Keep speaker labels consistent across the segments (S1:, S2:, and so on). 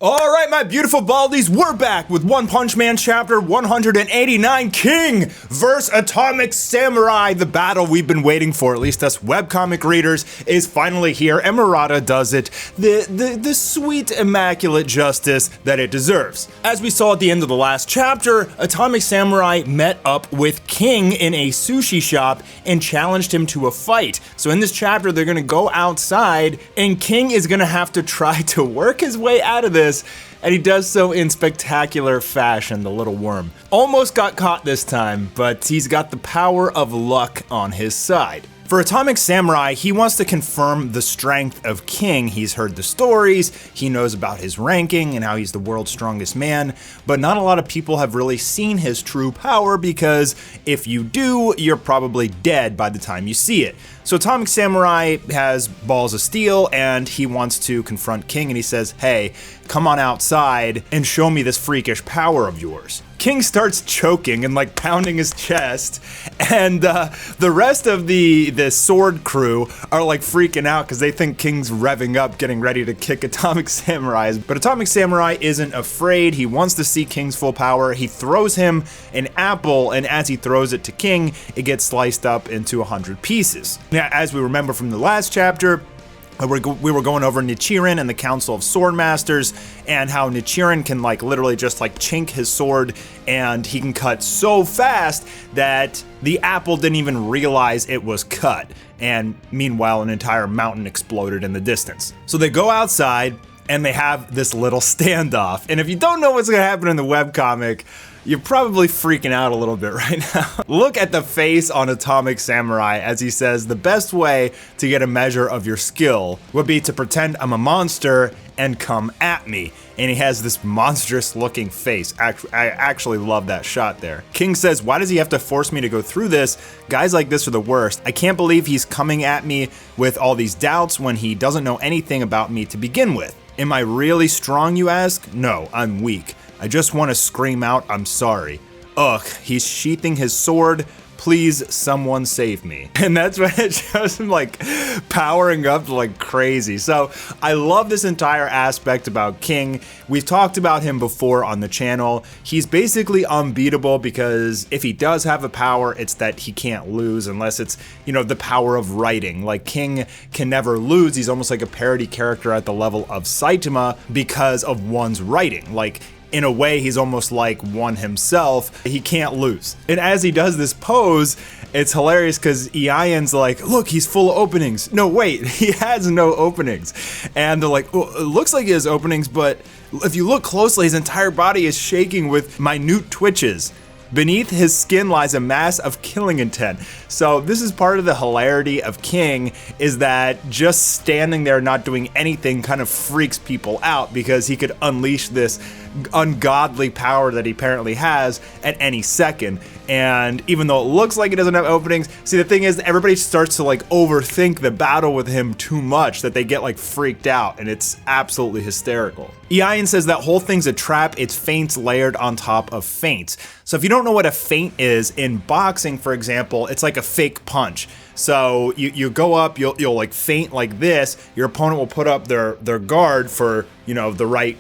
S1: Alright, my beautiful baldies, we're back with One Punch Man chapter 189, King vs. Atomic Samurai. The battle we've been waiting for, at least us webcomic readers, is finally here, and Murata does it the sweet, immaculate justice that it deserves. As we saw at the end of the last chapter, Atomic Samurai met up with King in a sushi shop and challenged him to a fight. So in this chapter, they're gonna go outside, and King is gonna have to try to work his way out of this. And he does so in spectacular fashion, the little worm. Almost got caught this time, but he's got the power of luck on his side. For Atomic Samurai, he wants to confirm the strength of King. He's heard the stories, he knows about his ranking and how he's the world's strongest man, but not a lot of people have really seen his true power because if you do, you're probably dead by the time you see it. So Atomic Samurai has balls of steel and he wants to confront King and he says, hey, come on outside and show me this freakish power of yours. King starts choking and like pounding his chest, and the rest of the sword crew are like freaking out because they think King's revving up, getting ready to kick Atomic Samurai. But Atomic Samurai isn't afraid. He wants to see King's full power. He throws him an apple, and as he throws it to King, it gets sliced up into 100 pieces. Now, as we remember from the last chapter, we were going over Nichiren and the Council of Sword Masters and how Nichiren can like literally just like chink his sword and he can cut so fast that the apple didn't even realize it was cut. And meanwhile, an entire mountain exploded in the distance. So they go outside and they have this little standoff. And if you don't know what's gonna happen in the webcomic, you're probably freaking out a little bit right now. Look at the face on Atomic Samurai as he says the best way to get a measure of your skill would be to pretend I'm a monster and come at me. And he has this monstrous looking face. I actually love that shot there. King says, why does he have to force me to go through this? Guys like this are the worst. I can't believe he's coming at me with all these doubts when he doesn't know anything about me to begin with. Am I really strong, you ask? No, I'm weak. I just want to scream out, I'm sorry. Ugh, he's sheathing his sword. Please, someone save me. And that's when it shows him like powering up like crazy. So I love this entire aspect about King. We've talked about him before on the channel. He's basically unbeatable because if he does have a power, it's that he can't lose unless it's, you know, the power of writing. Like King can never lose. He's almost like a parody character at the level of Saitama because of one's writing. Like, in a way, he's almost like one himself. He can't lose. And as he does this pose, it's hilarious because Ian's like, look, he's full of openings. No, wait, he has no openings. And they're like, well, it looks like he has openings, but if you look closely, his entire body is shaking with minute twitches. Beneath his skin lies a mass of killing intent. So this is part of the hilarity of King, is that just standing there not doing anything kind of freaks people out because he could unleash this ungodly power that he apparently has at any second. And even though it looks like he doesn't have openings, see, the thing is everybody starts to like overthink the battle with him too much that they get like freaked out, and it's absolutely hysterical. Ian says that whole thing's a trap. It's feints layered on top of feints. So if you don't know what a feint is, in boxing, for example, it's like a fake punch. So you go up, you'll like feint like this, your opponent will put up their guard for, you know, the right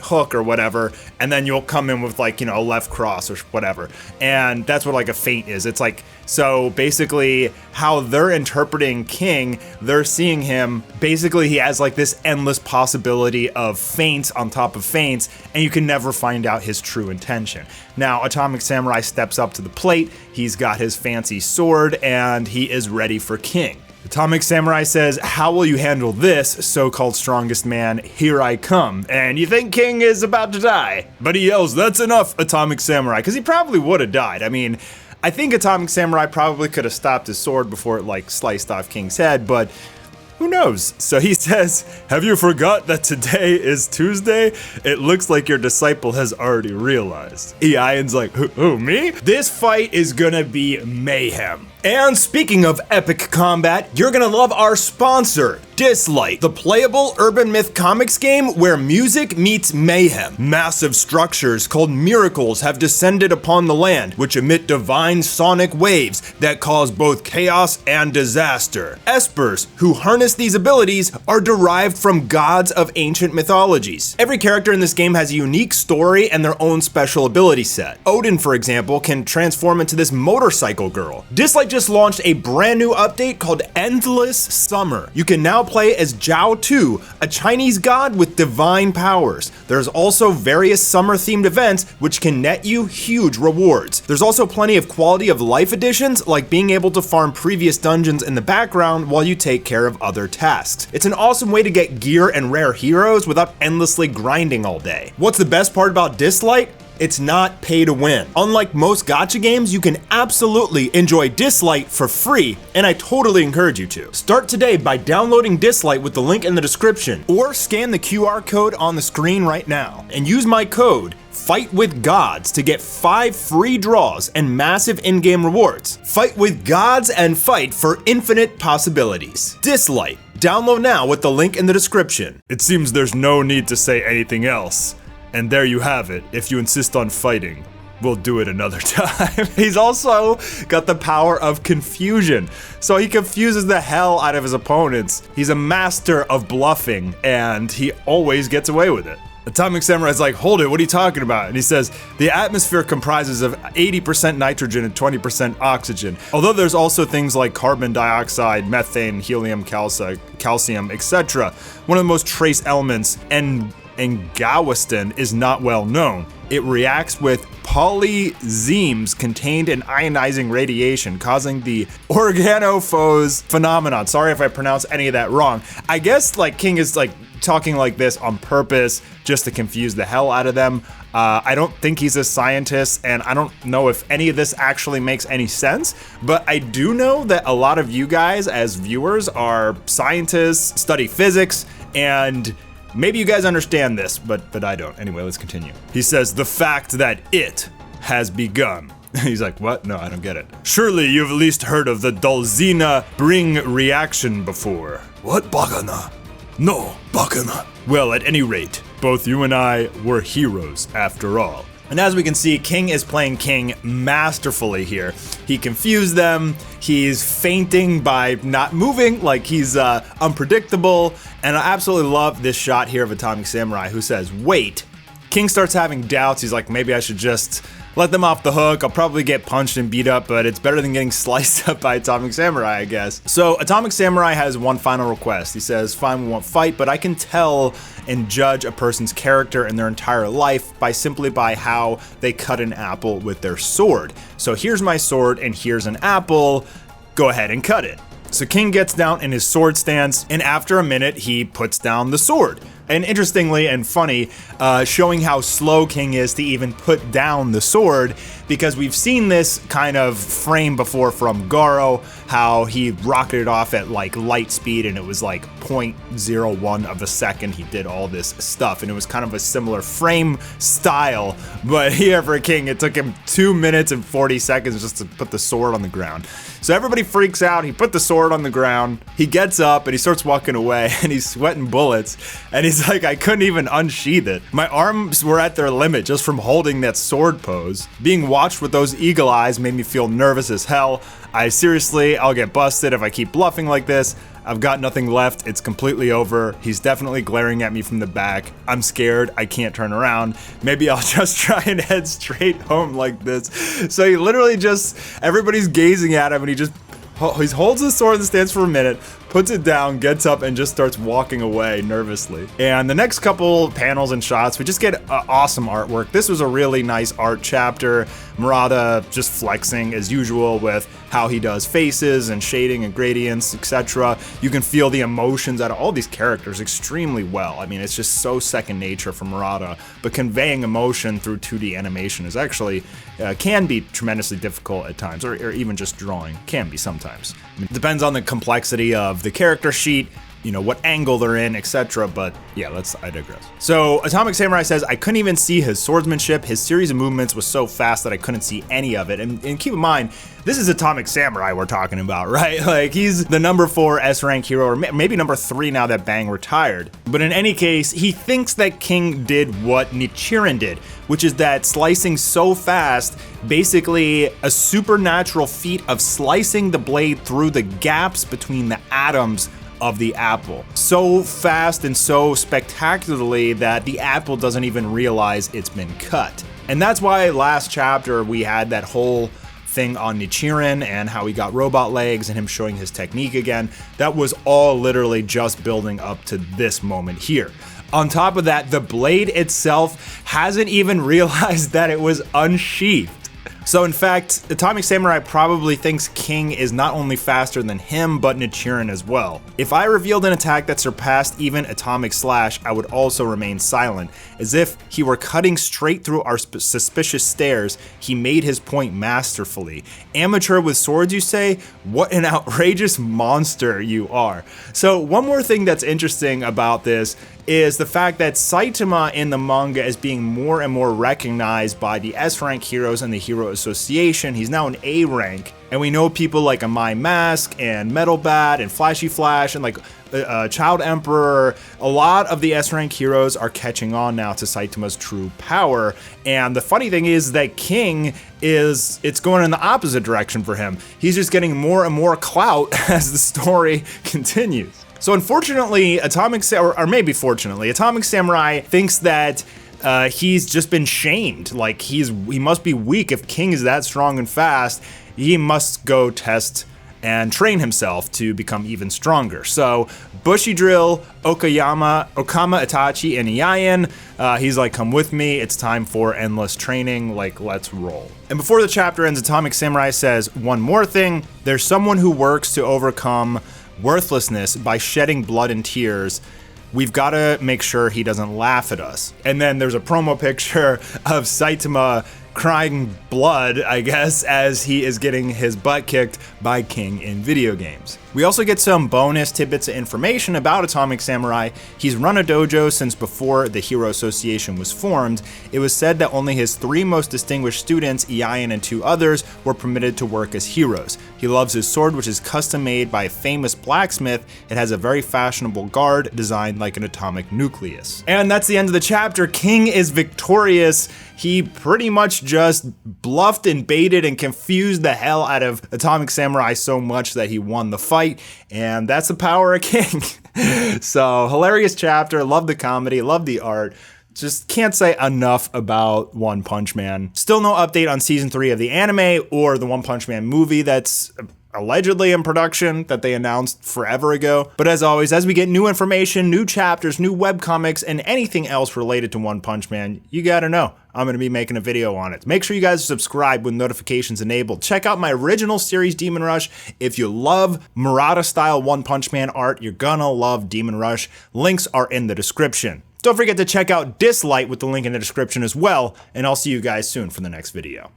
S1: hook or whatever, and then you'll come in with like, you know, a left cross or whatever. And that's what like a feint is. It's like, so basically how they're interpreting King, they're seeing him, basically he has like this endless possibility of feints on top of feints, and you can never find out his true intention. Now, Atomic Samurai steps up to the plate, he's got his fancy sword, and he is ready for King. Atomic Samurai says, how will you handle this, so-called strongest man? Here I come. And you think King is about to die. But he yells, that's enough, Atomic Samurai, because he probably would have died. I mean, I think Atomic Samurai probably could have stopped his sword before it like sliced off King's head, but who knows? So he says, have you forgot that today is Tuesday? It looks like your disciple has already realized. Ian's like, who, me? This fight is gonna be mayhem. And speaking of epic combat, you're gonna love our sponsor, Dislight, the playable urban myth comics game where music meets mayhem. Massive structures called miracles have descended upon the land, which emit divine sonic waves that cause both chaos and disaster. Espers, who harness these abilities, are derived from gods of ancient mythologies. Every character in this game has a unique story and their own special ability set. Odin, for example, can transform into this motorcycle girl. Dislight just launched a brand new update called Endless Summer. You can now play as Zhao Tu, a Chinese god with divine powers. There's also various summer-themed events which can net you huge rewards. There's also plenty of quality of life additions, like being able to farm previous dungeons in the background while you take care of other tasks. It's an awesome way to get gear and rare heroes without endlessly grinding all day. What's the best part about Dislight? It's not pay to win. Unlike most gacha games, you can absolutely enjoy Dislight for free, and I totally encourage you to. Start today by downloading Dislight with the link in the description, or scan the QR code on the screen right now, and use my code Fight with Gods to get 5 free draws and massive in-game rewards. Fight with Gods and fight for infinite possibilities. Dislight. Download now with the link in the description. It seems there's no need to say anything else. And there you have it. If you insist on fighting, we'll do it another time. He's also got the power of confusion, so he confuses the hell out of his opponents. He's a master of bluffing, and he always gets away with it. Atomic Samurai's like, hold it, what are you talking about? And he says, the atmosphere comprises of 80% nitrogen and 20% oxygen. Although there's also things like carbon dioxide, methane, helium, calcium, etc. One of the most trace elements, and Galveston, is not well known. It reacts with polyzemes contained in ionizing radiation, causing the organophose phenomenon. Sorry if I pronounce any of that wrong. I guess like King is like talking like this on purpose just to confuse the hell out of them. I don't think he's a scientist, and I don't know if any of this actually makes any sense, but I do know that a lot of you guys as viewers are scientists, study physics, and maybe you guys understand this, but I don't. Anyway, let's continue. He says, the fact that it has begun. He's like, what? No, I don't get it. Surely you've at least heard of the Dalzina Bring reaction before. What, Bagana? No, Bagana. Well, at any rate, both you and I were heroes after all. And as we can see, King is playing King masterfully here. He confused them, he's fainting by not moving, like he's unpredictable, and I absolutely love this shot here of Atomic Samurai, who says, wait. King starts having doubts, he's like, maybe I should just let them off the hook. I'll probably get punched and beat up, but it's better than getting sliced up by Atomic Samurai, I guess. So Atomic Samurai has one final request. He says, fine, we won't fight, but I can tell and judge a person's character and their entire life simply by how they cut an apple with their sword. So here's my sword and here's an apple. Go ahead and cut it. So King gets down in his sword stance, and after a minute, he puts down the sword. And interestingly and funny, showing how slow King is to even put down the sword, because we've seen this kind of frame before from Garo, how he rocketed off at like light speed and it was like 0.01 of a second he did all this stuff, and it was kind of a similar frame style, but here for King it took him 2 minutes and 40 seconds just to put the sword on the ground. So everybody freaks out, he put the sword on the ground, he gets up and he starts walking away and he's sweating bullets, and he's like, I couldn't even unsheath it. My arms were at their limit just from holding that sword pose. Being watched with those eagle eyes made me feel nervous as hell. I'll get busted if I keep bluffing like this. I've got nothing left, it's completely over. He's definitely glaring at me from the back. I'm scared, I can't turn around. Maybe I'll just try and head straight home like this. So he literally just, everybody's gazing at him and he holds his sword in the stance for a minute, puts it down, gets up, and just starts walking away nervously. And the next couple panels and shots, we just get awesome artwork. This was a really nice art chapter. Murata just flexing as usual with how he does faces and shading and gradients, etc. You can feel the emotions out of all these characters extremely well. I mean, it's just so second nature for Murata, but conveying emotion through 2D animation is actually, can be tremendously difficult at times, or even just drawing can be sometimes. I mean, it depends on the complexity of the character sheet you know, what angle they're in, etc. But yeah, I digress. So Atomic Samurai says, I couldn't even see his swordsmanship. His series of movements was so fast that I couldn't see any of it. And keep in mind, this is Atomic Samurai we're talking about, right? Like, he's the number 4 S-rank hero, or maybe number 3 now that Bang retired. But in any case, he thinks that King did what Nichiren did, which is that slicing so fast, basically a supernatural feat of slicing the blade through the gaps between the atoms of the apple. So fast and so spectacularly that the apple doesn't even realize it's been cut. And that's why last chapter we had that whole thing on Nichiren and how he got robot legs and him showing his technique again. That was all literally just building up to this moment here. On top of that, the blade itself hasn't even realized that it was unsheathed. So in fact, Atomic Samurai probably thinks King is not only faster than him, but Nichiren as well. If I revealed an attack that surpassed even Atomic Slash, I would also remain silent. As if he were cutting straight through our suspicious stares, he made his point masterfully. Amateur with swords, you say? What an outrageous monster you are. So one more thing that's interesting about this is the fact that Saitama in the manga is being more and more recognized by the S-rank heroes and the Hero Association. He's now an A rank, and we know people like a My Mask and Metal Bat and Flashy Flash and like Child Emperor. A lot of the S-rank heroes are catching on now to Saitama's true power. And the funny thing is that King it's going in the opposite direction for him. He's just getting more and more clout as the story continues. So unfortunately, Atomic Samurai thinks that he's just been shamed. Like, he must be weak. If King is that strong and fast, he must go test and train himself to become even stronger. So Bushido, Okama, Itachi, and Iain, he's like, come with me, it's time for endless training, like, let's roll. And before the chapter ends, Atomic Samurai says, one more thing, there's someone who works to overcome worthlessness by shedding blood and tears. We've got to make sure he doesn't laugh at us. And then there's a promo picture of Saitama crying blood, I guess, as he is getting his butt kicked by King in video games. We also get some bonus tidbits of information about Atomic Samurai. He's run a dojo since before the Hero Association was formed. It was said that only his 3 most distinguished students, Iain and 2 others, were permitted to work as heroes. He loves his sword, which is custom made by a famous blacksmith. It has a very fashionable guard designed like an atomic nucleus. And that's the end of the chapter. King is victorious. He pretty much just bluffed and baited and confused the hell out of Atomic Samurai so much that he won the fight, and that's the power of King. So, hilarious chapter, love the comedy, love the art. Just can't say enough about One Punch Man. Still no update on season 3 of the anime or the One Punch Man movie that's allegedly in production that they announced forever ago. But as always, as we get new information, new chapters, new webcomics, and anything else related to One Punch Man, you gotta know I'm gonna be making a video on it. Make sure you guys subscribe with notifications enabled. Check out my original series, Demon Rush. If you love Murata-style One Punch Man art, you're gonna love Demon Rush. Links are in the description. Don't forget to check out Dislight with the link in the description as well, and I'll see you guys soon for the next video.